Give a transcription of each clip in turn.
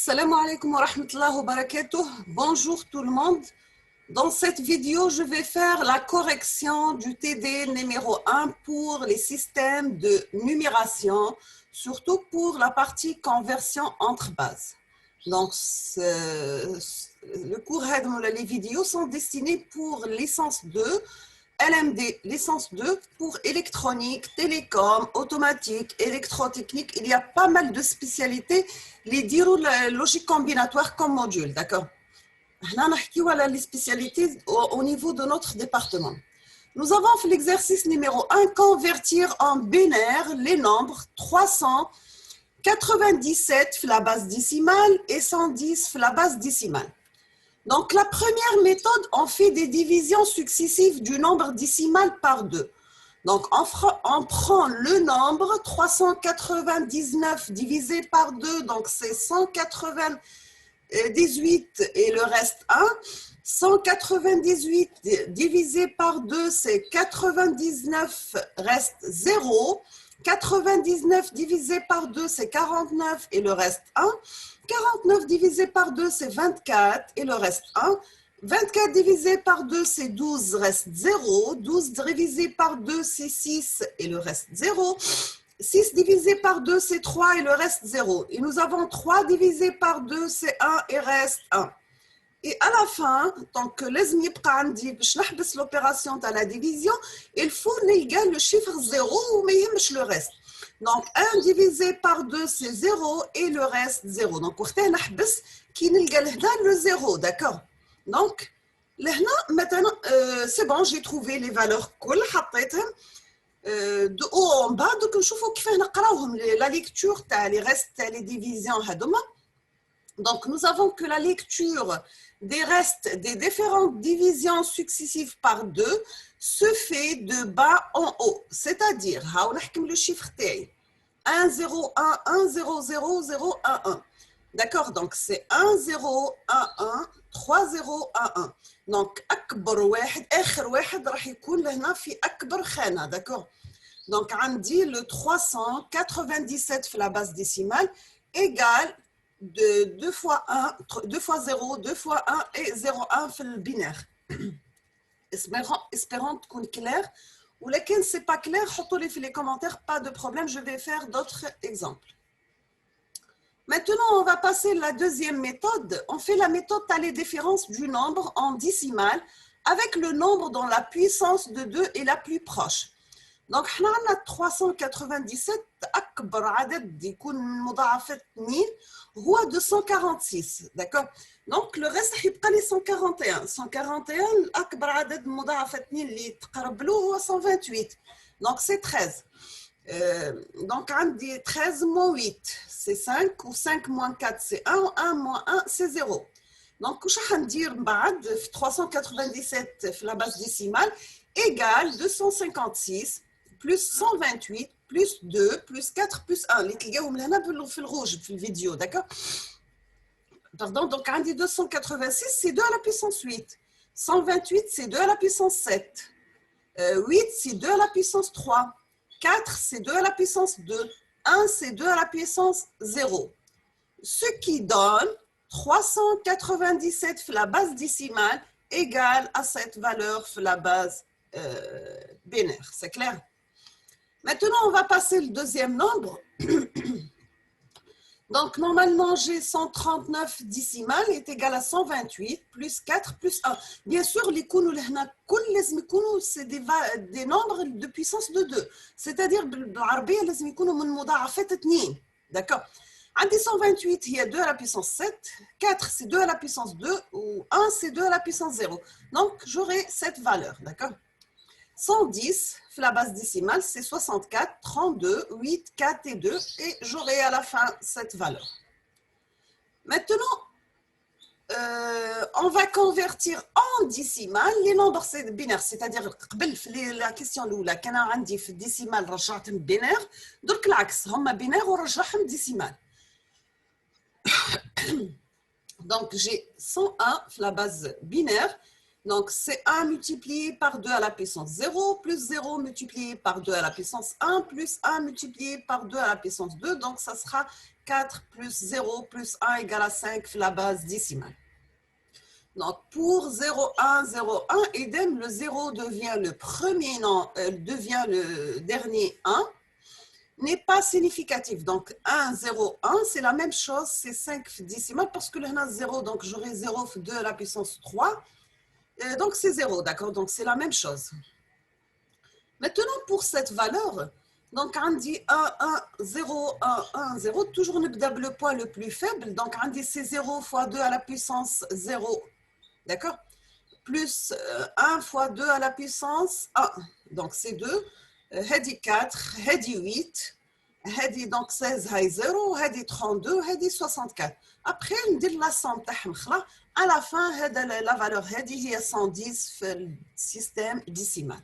Salam alaikum wa rahmatullahi wa barakatuh. Bonjour tout le monde. Dans cette vidéo, je vais faire la correction du TD numéro 1 pour les systèmes de numération, surtout pour la partie conversion entre bases. Donc, le cours, les vidéos sont destinées pour licence 2, LMD, licence 2 pour électronique, télécom, automatique, électrotechnique. Il y a pas mal de spécialités, les diront la logique combinatoire comme module, d'accord? Les spécialités au niveau de notre département. Nous avons fait l'exercice numéro 1, convertir en binaire les nombres 397 la base décimale et 110 la base décimale. Donc, la première méthode, on fait des divisions successives du nombre décimal par 2. Donc, on prend le nombre 399 divisé par 2, donc c'est 198 et le reste 1. 198 divisé par 2, c'est 99, reste 0. 99 divisé par 2, c'est 49 et le reste 1. 49 divisé par 2, c'est 24 et le reste 1. 24 divisé par 2, c'est 12, reste 0. 12 divisé par 2, c'est 6 et le reste 0. 6 divisé par 2, c'est 3 et le reste 0. Et nous avons 3 divisé par 2, c'est 1 et reste 1. Et à la fin, donc l'opération de la division, il faut négaler le chiffre 0 ou même le reste. Donc 1 divisé par 2, c'est 0 et le reste 0. Donc on va le 0, d'accord? Donc maintenant, c'est bon, j'ai trouvé les valeurs de haut en bas. Donc on va la lecture, les restes, les divisions. Donc nous avons que la lecture des restes des différentes divisions successives par 2 se fait de bas en haut. C'est-à-dire, le chiffre 1, 0, 1, 1, 0, 0, 0, 1, 1. D'accord? Donc c'est 1, 0, 1, 1, 3, 0, 1, 1. Donc, أكبر واحد آخر واحد راح يكون لهنا في أكبر خانة. D'accord? Donc, on dit le 397 في la base décimale égale de 2 fois 1, 2 fois 0, 2 fois 1 et 0,1 في البinaire. Espérons qu'on est clair. Ou lesquels c'est pas clair, mettez-les dans les commentaires, pas de problème, je vais faire d'autres exemples. Maintenant, on va passer à la deuxième méthode. On fait la méthode à les différences du nombre en décimale avec le nombre dont la puissance de 2 est la plus proche. Donc, on a 397, أكبر عدد يكون مضاعفات 2 هو 246, d'accord? Donc, le reste يبقى لي 141. 141 أكبر عدد مضاعفات 2 اللي تقرب له هو 128. Donc, c'est 13. Donc, on dit 13 moins 8, c'est 5, ou 5 moins 4, c'est 1, ou 1 moins 1, c'est 0. Donc, je vais dire 397 la base décimale égale 256 plus 128 plus 2 plus 4 plus 1. Les تلقاهم لهنا في الrouge في الفيديو, d'accord? Pardon, donc on dit 286, c'est 2 à la puissance 8. 128, c'est 2 à la puissance 7. 8, c'est 2 à la puissance 3. 4, c'est 2 à la puissance 2. 1, c'est 2 à la puissance 0. Ce qui donne 397 la base décimale égale à cette valeur la base binaire. C'est clair? Maintenant, on va passer le deuxième nombre. Donc, normalement, j'ai 139 décimales est égal à 128 plus 4 plus 1. Bien sûr, les c'est des nombres de puissance de 2. C'est-à-dire, d'accord? On dit 128, il y a 2 à la puissance 7. 4, c'est 2 à la puissance 2. Ou 1, c'est 2 à la puissance 0. Donc, j'aurai cette valeur, d'accord? 110, la base décimale, c'est 64, 32, 8, 4 et 2. Et j'aurai à la fin cette valeur. Maintenant, on va convertir en décimale les nombres binaires. C'est-à-dire, la question là, quand on dit décimale, رجعت binaire. Donc, l'axe, هم binaire ou رجعهم décimale. Donc, j'ai 101 la base binaire. Donc, c'est 1 multiplié par 2 à la puissance 0, plus 0 multiplié par 2 à la puissance 1, plus 1 multiplié par 2 à la puissance 2. Donc, ça sera 4 plus 0 plus 1 égale à 5 la base décimale. Donc, pour 0, 1, 0, 1, idem, le 0 devient le premier nom, devient le dernier 1, n'est pas significatif. Donc, 1, 0, 1, c'est la même chose, c'est 5 décimales, parce que le 0, donc j'aurai 0 2 à la puissance 3, donc c'est 0, d'accord? Donc, c'est la même chose. Maintenant, pour cette valeur, donc on dit 1, 1, 0, 1, 1, 0, toujours le point le plus faible, donc on dit c'est 0 fois 2 à la puissance 0, d'accord? Plus 1 fois 2 à la puissance 1, donc c'est 2, هذه 4, هذه 8, هذه donc 16 هاي 0, هذه 32, هذه 64. Après, ندير la somme تاعهم خلا, à la fin, هذا la valeur هذه هي 110 في le système décimal.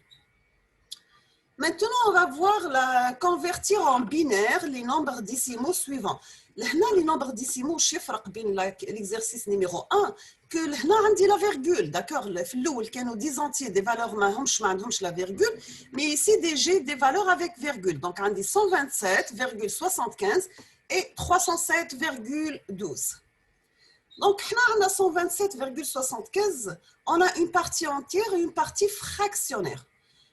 Maintenant, on va voir convertir en binaire les nombres décimaux suivants. Là, les nombres décimaux, chiffre l'exercice numéro 1, que là, on dit la virgule, d'accord? Le flou, il y a 10 entiers, des valeurs, mais la virgule, mais ici, j'ai des valeurs avec virgule. Donc, on dit 127,75 et 307,12. Donc, on a 127,75, on a une partie entière et une partie fractionnaire.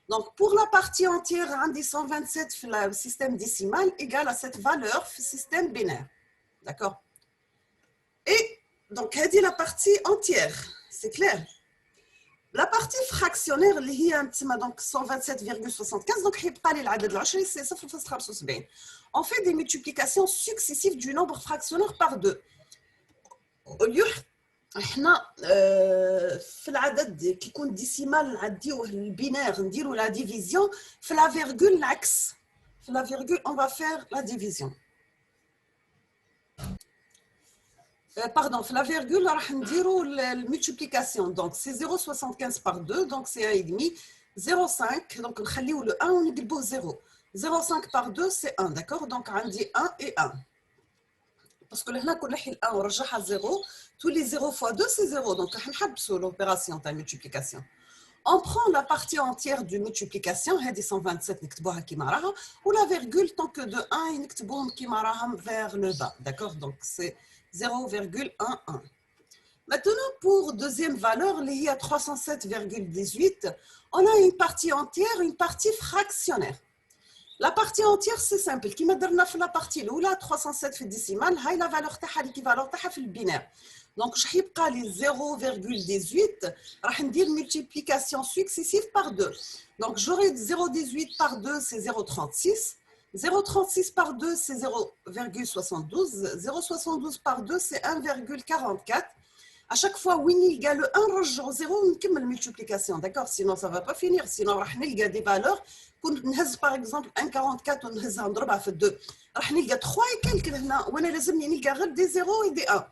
Donc, pour la partie entière, on dit 127 dans le système décimal égale à cette valeur dans le système binaire. D'accord? Et donc, elle dit la partie entière. C'est clair? La partie fractionnaire, donc 127,75, donc c'est 0,75. On fait des multiplications successives du nombre fractionnaire par 2. Au lieu احنا في العدد كي يكون ديسيمال نعديوه البينير نديروا لا ديفيزيون في لا فيرغول العكس في لا فيرغول on va faire la division pardon في لا فيرغول راح نديروا الملتيبليكاسيون دونك سي 0.75 par 2 donc c'est 1,5 0,5 donc نخليو le 1 ونقلبوه 0 0,5 par 2 c'est 1 d'accord donc عندي 1 et 1 parce que là, quand on a 1, on rajoute 0. Tous les 0 fois 2, c'est 0. Donc, on a sur l'opération de multiplication. On prend la partie entière de multiplication, 127, ou la virgule, tant que de 1, vers le bas. D'accord? Donc, c'est 0,11. Maintenant, pour deuxième valeur, il y a 307,18. On a une partie entière, une partie fractionnaire. La partie entière, c'est simple. Qui m'a donné la partie là, 307 في décimale, هاي la valeur تاعها l'équivalent تاعها في البinaire. Donc, je vais prendre les 0,18, راح ندير multiplication successive par 2. Donc, j'aurai 0,18 par 2, c'est 0,36. 0,36 par 2, c'est 0,72. 0,72 par 2, c'est 1,44. À chaque fois, Winnie égale 1, range 0, on peut la multiplication, d'accord? Sinon, ça ne va pas finir. Sinon, on va avoir des valeurs. Par exemple, 1,44, on va faire 2. On va 3 et quelques. On va des 0 et des 1.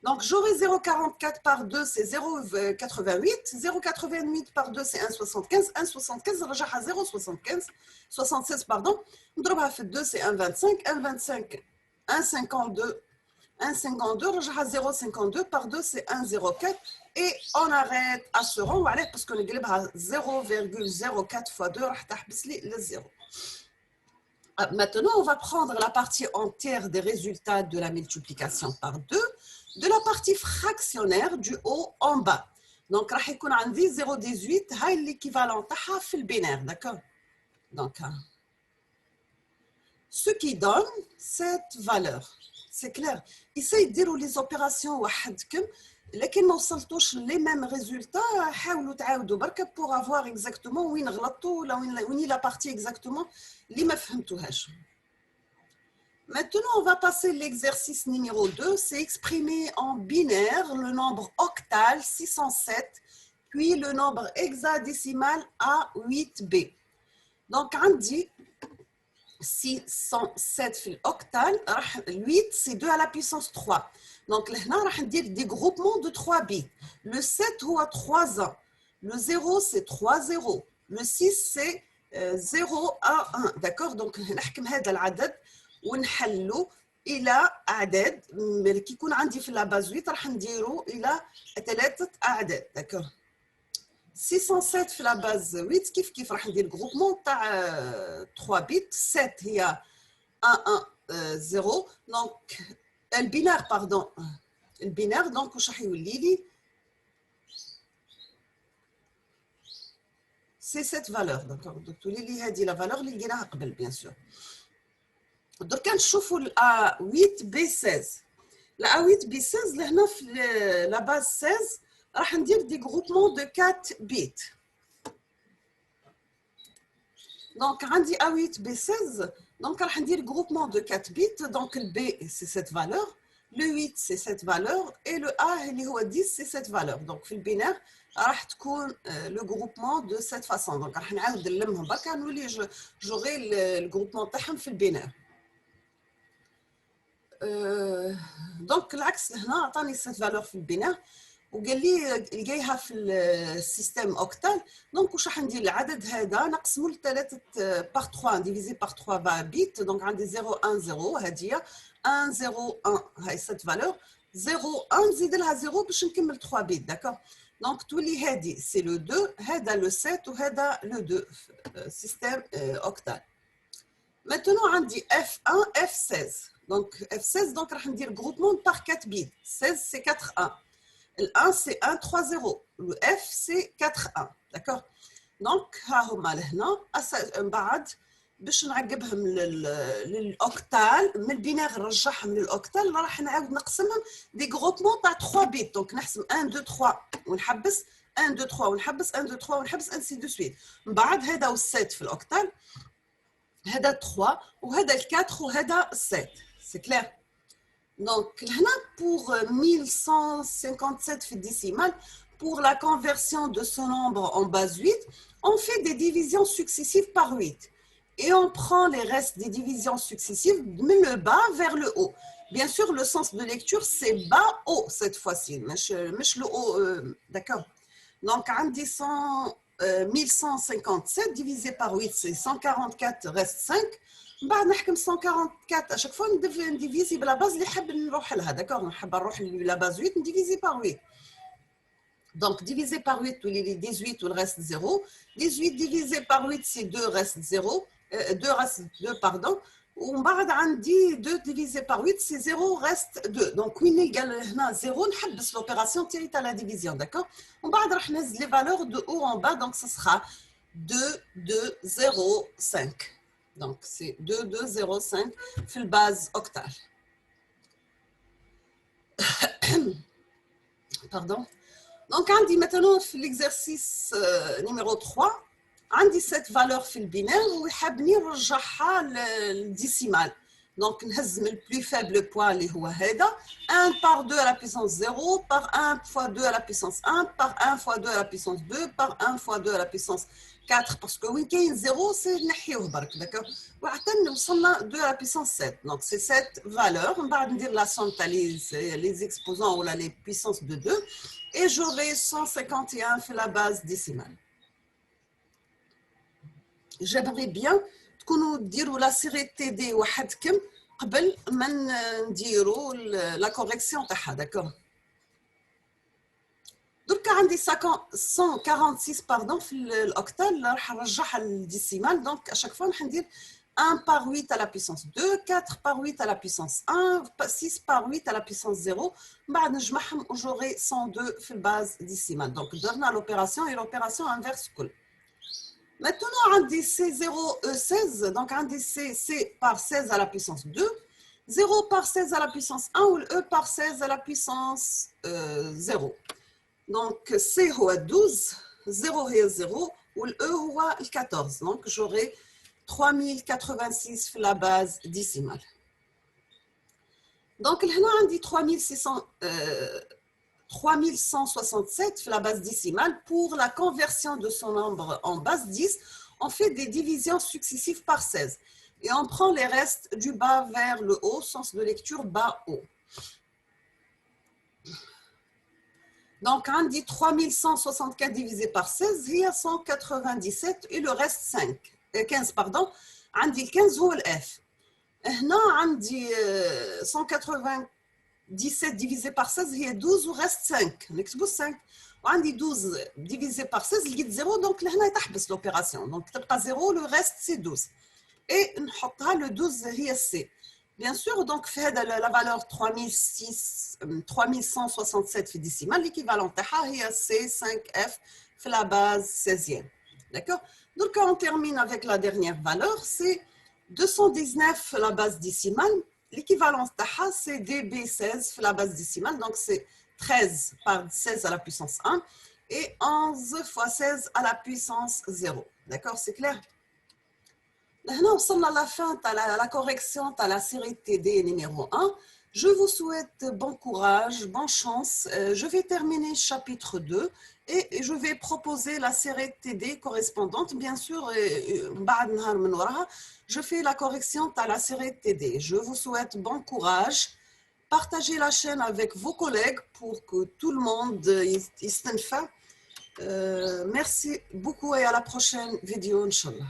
Donc, j'aurai 0,44 par 2, c'est 0,88. 0,88 par 2, c'est 1,75. 1,75, on va à 0,75. 76, pardon. On va faire 2, c'est 1,25. 1,25, 1,52. 1,52, à 0,52 par 2, c'est 1,04. Et on arrête à ce rang, parce qu'on est à 0,04 fois 2, le 0. Maintenant, on va prendre la partie entière des résultats de la multiplication par 2, de la partie fractionnaire du haut en bas. Donc, on a 0,18, c'est l'équivalent de le binaire, d'accord? Donc, ce qui donne cette valeur. C'est clair. Essayez de dire les opérations وحدكم لكن ما وصلتوش les mêmes résultats حاولوا تعاودوا برك pour avoir exactement وين غلطتوا ولا وين la partie exactement اللي ما فهمتوهاش. Maintenant, on va passer l'exercice numéro 2, c'est exprimer en binaire le nombre octal 607 puis le nombre hexadécimal A8B. Donc on dit 607 في l'octal, 8 c'est 2 à la puissance 3. Donc là, on va dire des groupements de 3 bits. Le 7 هو 3 ans. Le 0 c'est 3 0. Le 6 c'est 0 à 1. D'accord? Donc نحكم هذا العدد ونحلو إلى أعداد كي يكون عندي في la base 8 راح نديرو إلى 3 أعداد. D'accord? 607 في la base 8 كيف راح ندير groupement تاع 3 bits. 7 هي 1 1 0. Donc, le binaire, pardon. Le binaire, donc, واش راح يولي لي c'est cette valeur. D'accord. Donc, تولي لي هذه la valeur اللي لقيناها قبل bien sûr. درك نشوفوا ال A8 B16. ال A8 B16 لهنا في la base 16 راح ندير des groupements de 4 bits. Donc, عندي A8 B16. Donc, راح ندير groupement de 4 bits. Donc, le B c'est cette valeur, le 8 c'est cette valeur et le A اللي هو 10 c'est cette valeur. Donc, في البينار راح تكون le groupement de cette façon. Donc, راح نعاود نلمهم برك نولي j'aurai le groupement تاعهم في البينار. دونك العكس هنا عطاني cette valeur في البينار وقال لي لقيها في السيستم اوكتال. دونك واش راح ندير العدد هذا نقسمو لثلاثه بار 3 ديفيزي بار 3 بيت. دونك عندي 0 1 0 هذه 1 0 1 هاي سيت فالور 0 1 نزيد لها 0 باش نكمل 3 بيت. داكور. دونك تولي هذه سي لو 2 هذا لو 7 وهذا لو 2 سيستم اوكتال. Maintenant عندي F1 F16. Donc F16 donc راح ندير groupement par 4 bits. 16 c'est 4 1. Le 1 c'est 1 3 0. Le F c'est 4 1. D'accord. Donc ها هما لهنا من بعد باش نعقبهم للاوكتال من البينار نرجعهم للاوكتال راح نعاود نقسمهم دي groupements تاع 3 بيت. دونك نحسب 1 2 3 ونحبس 1 2 3 ونحبس 1 2 3 ونحبس انسي دو سويت. من بعد هذا هو 7 في الاوكتال هذا 3 وهذا 4 وهذا 7. C'est clair. Donc, pour 1157 في décimale, pour la conversion de ce nombre en base 8, on fait des divisions successives par 8. Et on prend les restes des divisions successives de le bas vers le haut. Bien sûr, le sens de lecture, c'est bas-haut cette fois-ci. مش le haut, d'accord. Donc, عندي 1157 divisé par 8, c'est 144, reste 5. بعد نحكم 144 à chaque fois نديفيزي بلا باز اللي حاب نروح لها. داكور. نحب نروح لا باز 8 نديفيزي بار 8. دونك ديفيزي بار 8 تولي لي 18 والريست 0. 18 ديفيزي بار 8 سي 2 ريست 0. 2 ريست 2 باردون. ومن بعد عندي 2 ديفيزي بار 8 سي 0 ريست 2. دونك وين نلقى هنا 0 نحبس لوبيراسيون تاعي تاع لا ديفيزيون. داكور. ومن بعد راح نهز لي فالور دو او ان با. دونك سا سخا 2 2 0 5. Donc, c'est 2205 في الباز octale. Pardon. Donc, عندي maintenant في l'exercice numéro 3 عندي cette valeur في البينار ويحبني نرجعها للديسيمال. Donc, نهز من le plus faible point اللي هو هذا 1 par 2 à la puissance 0 par 1 fois 2 à la puissance 1 par 1 fois 2 à la puissance 2 par 1 fois 2 à la puissance 4 parce que وين كاين 0 سي نحيوه برك. داكور. وحتى وصلنا 2 à la puissance 7. Donc c'est cette valeur. On va dire la somme تاع les exposants ou les puissances de 2 et j'aurai 151 في la base décimale. J'aimerais bien تكونوا ديروا la série TD وحدكم قبل ما نديروا la correction تاعها. داكور. درك عندي 146 باردون في الاوكتال راح نرجعها للديسيمال. دونك اشاك فوا راح ندير 1 par 8 à la puissance 2 4 par 8 à la puissance 1 6 par 8 à la puissance 0. بعد نجمعهم وجوري 102 في الباز ديسيمال. دونك درنا لوبيراسيون اي لوبيراسيون انفيرس كل. Maintenant عندي C0 E16. دونك عندي C par 16 à la puissance 2 0 par 16 à la puissance 1 ou E par 16 à la puissance 0. Donc, C هو 12, 0 هي 0, ou le E هو 14. Donc, j'aurai 3086 في la base décimale. Donc, هنا عندي 3167 في la base décimale. Pour la conversion de son nombre en base 10, on fait des divisions successives par 16. Et on prend les restes du bas vers le haut, sens de lecture bas-haut. Donc, on dit 3164 divisé par 16, il y a 197 et le reste 15, pardon. On dit 15 هو F. هنا عندي 197 divisé par 16 هي 12 و reste 5. نكتبوا 5. وعندي 12 divisé par 16 لقيت 0 donc لهنا تحبس l'opération. Donc تبقى 0 le reste c'est 12. Et نحطها le 12 هي C. Bien sûr, donc fait la valeur 3167 في décimale, l'équivalent تاعها c'est 5F في la base 16e. D'accord? Donc on termine avec la dernière valeur, c'est 219 la base décimale. L'équivalent تاعها c'est DB16 في la base décimale, donc c'est 13 par 16 à la puissance 1 et 11 fois 16 à la puissance 0. D'accord? C'est clair? Nous sommes à la fin de la correction de la série TD numéro 1. Je vous souhaite bon courage, bonne chance. Je vais terminer le chapitre 2 et je vais proposer la série TD correspondante. Bien sûr, je fais la correction de la série TD. Je vous souhaite bon courage. Partagez la chaîne avec vos collègues pour que tout le monde y s'enfasse. Merci beaucoup et à la prochaine vidéo, Inch'Allah.